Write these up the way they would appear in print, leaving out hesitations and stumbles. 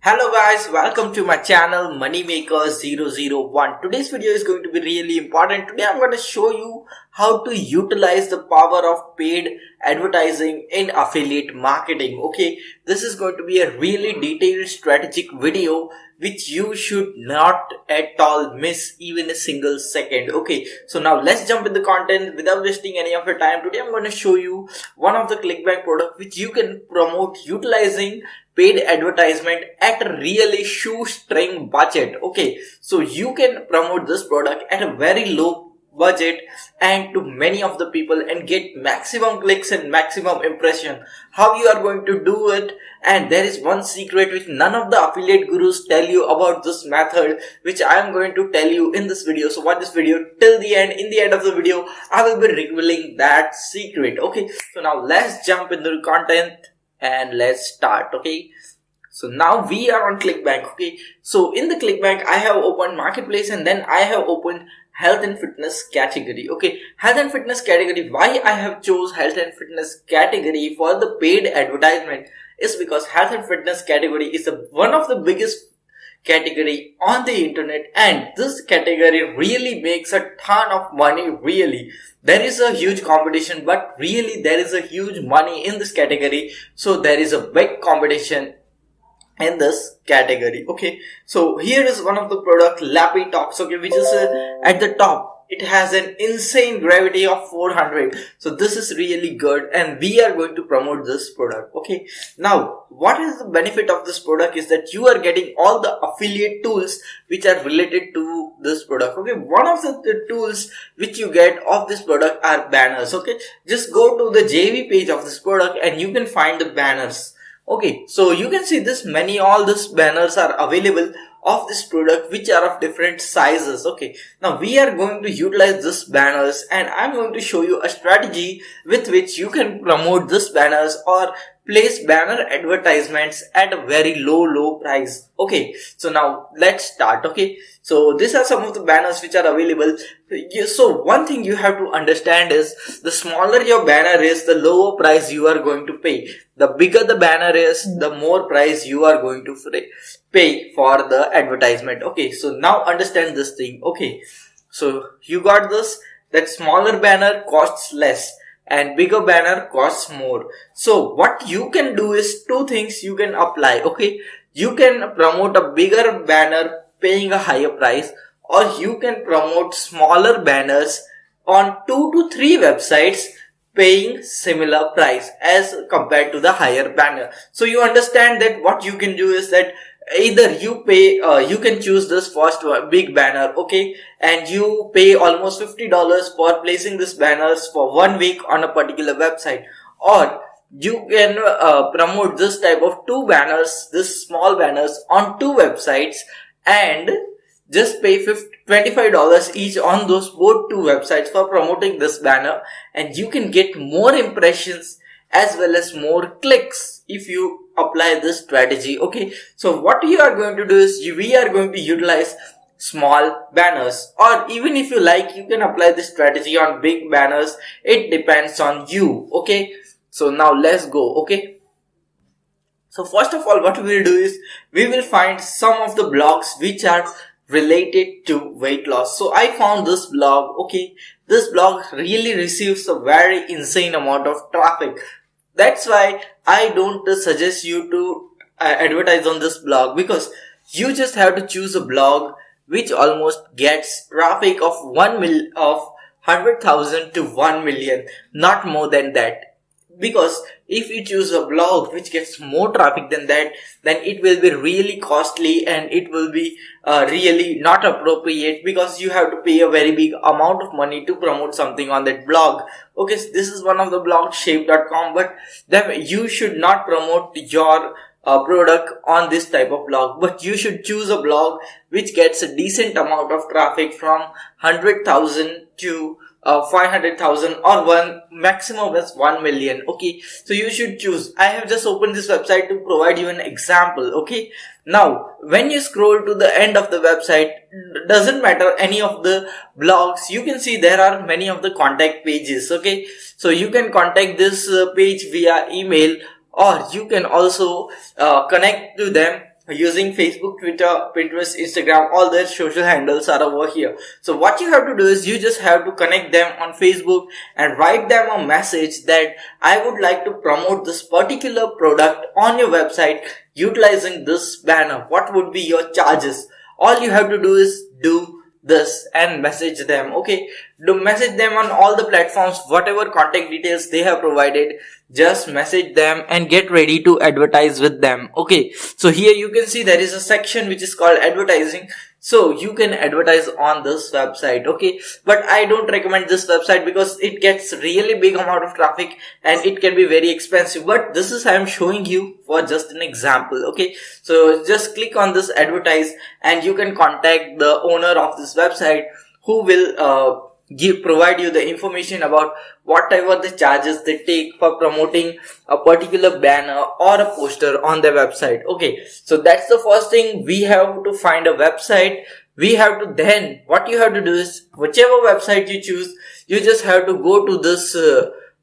Hello guys, welcome to my channel Moneymaker001. Today's video is going to be really important. Today I'm going to show you how to utilize the power of paid advertising in affiliate marketing. Okay, this is going to be a really detailed strategic video which you should not at all miss even a single second. Okay, so now let's jump in the content without wasting any of your time. Today I'm going to show you one of the Clickbank product which you can promote utilizing paid advertisement at a really shoestring budget. Okay, so you can promote this product at a very low budget and to many of the people and get maximum clicks and maximum impression. How you are going to do it? And there is one secret which none of the affiliate gurus tell you about this method, which I am going to tell you in this video. So watch this video till the end. In the end of the video, I will be revealing that secret. Okay, so now let's jump into the content and let's start. Okay, so now we are on Clickbank. Okay, so in the Clickbank I have opened marketplace and then I have opened health and fitness category. Okay, health and fitness category. Why I have chose health and fitness category for the paid advertisement is because health and fitness category is one of the biggest category on the internet, and this category really makes a ton of money. Really, there is a huge competition, but really there is a huge money in this category. So there is a big competition in this category. Okay, so here is one of the product, Lappy Talks. Okay, which is at the top. It has an insane gravity of 400. So this is really good and we are going to promote this product. Okay, now what is the benefit of this product is that you are getting all the affiliate tools which are related to this product. Okay, one of the tools which you get of this product are banners. Okay, just go to the JV page of this product and you can find the banners. Okay, so you can see all these banners are available of this product which are of different sizes. Okay, now we are going to utilize this banners and I'm going to show you a strategy with which you can promote this banners or place banner advertisements at a very low price. Okay, so now let's start. Okay, so these are some of the banners which are available. So one thing you have to understand is the smaller your banner is, the lower price you are going to pay. The bigger the banner is, the more price you are going to pay for the advertisement. Okay, so now understand this thing. Okay, so you got this, that smaller banner costs less and bigger banner costs more. So what you can do is two things you can apply. Okay, you can promote a bigger banner paying a higher price, or you can promote smaller banners on 2 to 3 websites paying similar price as compared to the higher banner. So you understand that what you can do is that either you pay, you can choose this first big banner. Okay, and you pay almost $50 for placing this banners for 1 week on a particular website, or you can promote this type of 2 banners, this small banners on 2 websites and just pay $25 each on those both 2 websites for promoting this banner, and you can get more impressions as well as more clicks if you apply this strategy. Okay, so what you are going to do is we are going to utilize small banners, or even if you like, you can apply this strategy on big banners. It depends on you. Okay, so now let's go. Okay, so first of all, what we will do is we will find some of the blogs which are related to weight loss. So I found this blog. Okay, this blog really receives a very insane amount of traffic. That's why I don't suggest you to advertise on this blog, because you just have to choose a blog which almost gets traffic of 100,000 to 1 million, not more than that. Because if you choose a blog which gets more traffic than that, then it will be really costly and it will be really not appropriate, because you have to pay a very big amount of money to promote something on that blog. Okay, so this is one of the blogs, shape.com, but then you should not promote your product on this type of blog, but you should choose a blog which gets a decent amount of traffic from 100,000 to 500,000 or one maximum is 1 million. Okay, so you should choose. I have just opened this website to provide you an example. Okay, now when you scroll to the end of the website, doesn't matter any of the blogs, you can see there are many of the contact pages. Okay, so you can contact this page via email, or you can also connect to them using Facebook, Twitter, Pinterest, Instagram. All their social handles are over here. So what you have to do is you just have to connect them on Facebook and write them a message that I would like to promote this particular product on your website utilizing this banner. What would be your charges? All you have to do is do this and message them. Okay, do message them on all the platforms, whatever contact details they have provided. Just message them and get ready to advertise with them. Okay, so here you can see there is a section which is called advertising. So you can advertise on this website. Okay, but I don't recommend this website because it gets really big amount of traffic and it can be very expensive. But this is I am showing you for just an example. Okay, so just click on this advertise and you can contact the owner of this website who will provide you the information about whatever the charges they take for promoting a particular banner or a poster on their website. Okay, so that's the first thing. We have to find a website. We have to then, what you have to do is, whichever website you choose, you just have to go to this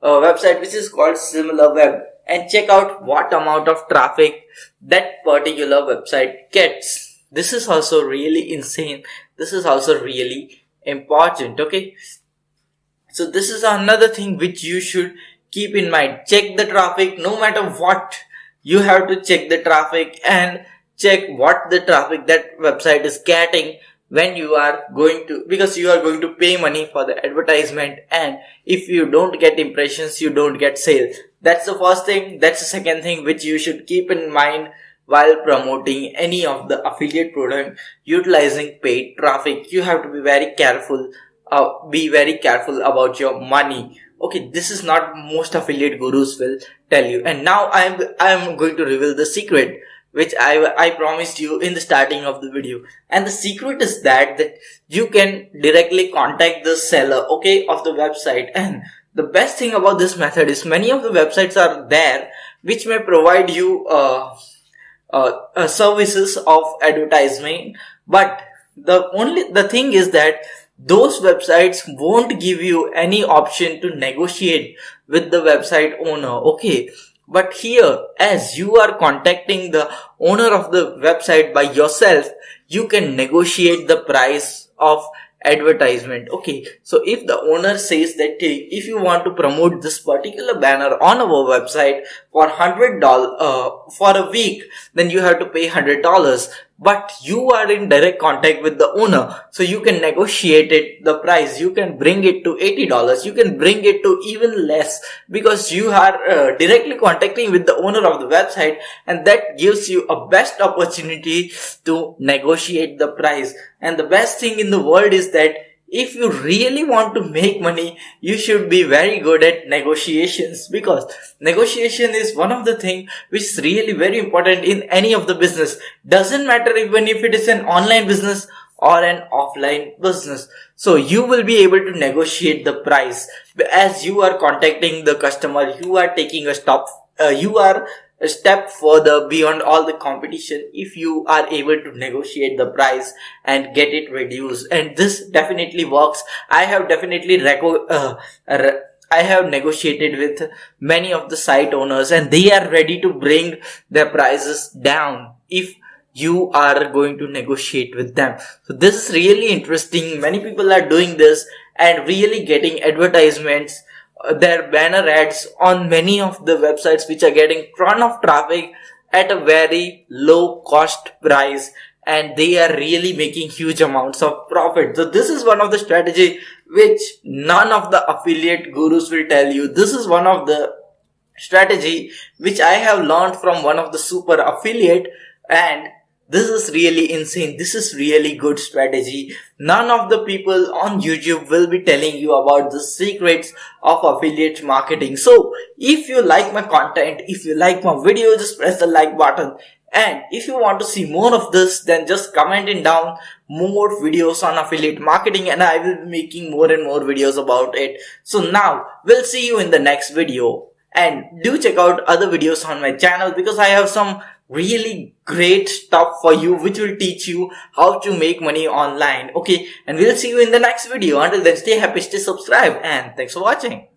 website which is called SimilarWeb and check out what amount of traffic that particular website gets. This is also really insane. This is also really important. Okay, so this is another thing which you should keep in mind. Check the traffic. No matter what, you have to check the traffic and check what the traffic that website is getting when you are going to, because you are going to pay money for the advertisement, and if you don't get impressions, you don't get sales. That's the first thing. That's the second thing which you should keep in mind while promoting any of the affiliate product utilizing paid traffic. You have to be very careful. Be very careful about your money. Okay, this is not most affiliate gurus will tell you. And now I am going to reveal the secret which I promised you in the starting of the video. And the secret is that you can directly contact the seller, okay, of the website. And the best thing about this method is many of the websites are there which may provide you services of advertisement, but the thing is that those websites won't give you any option to negotiate with the website owner. Okay, but here, as you are contacting the owner of the website by yourself, you can negotiate the price of advertisement. Okay, so if the owner says that, hey, if you want to promote this particular banner on our website for $100 for a week, then you have to pay $100. But you are in direct contact with the owner, so you can negotiate it, the price. You can bring it to $80. You can bring it to even less because you are directly contacting with the owner of the website, and that gives you a best opportunity to negotiate the price. And the best thing in the world is that if you really want to make money, you should be very good at negotiations, because negotiation is one of the things which is really very important in any of the business. Doesn't matter even if it is an online business or an offline business. So you will be able to negotiate the price. As you are contacting the customer, you are taking a step further beyond all the competition if you are able to negotiate the price and get it reduced. And this definitely works. I have definitely I have negotiated with many of the site owners, and they are ready to bring their prices down if you are going to negotiate with them. So this is really interesting. Many people are doing this and really getting advertisements, their banner ads on many of the websites which are getting ton of traffic at a very low cost price, and they are really making huge amounts of profit. So this is one of the strategy which none of the affiliate gurus will tell you. This is one of the strategy which I have learned from one of the super affiliate, and this is really insane. This is really good strategy. None of the people on YouTube will be telling you about the secrets of affiliate marketing. So if you like my content, if you like my video, just press the like button. And if you want to see more of this, then just comment in down more videos on affiliate marketing, and I will be making more and more videos about it. So now we'll see you in the next video, and do check out other videos on my channel because I have some really great stuff for you which will teach you how to make money online. Okay, and we'll see you in the next video. Until then, stay happy, stay subscribed, and thanks for watching.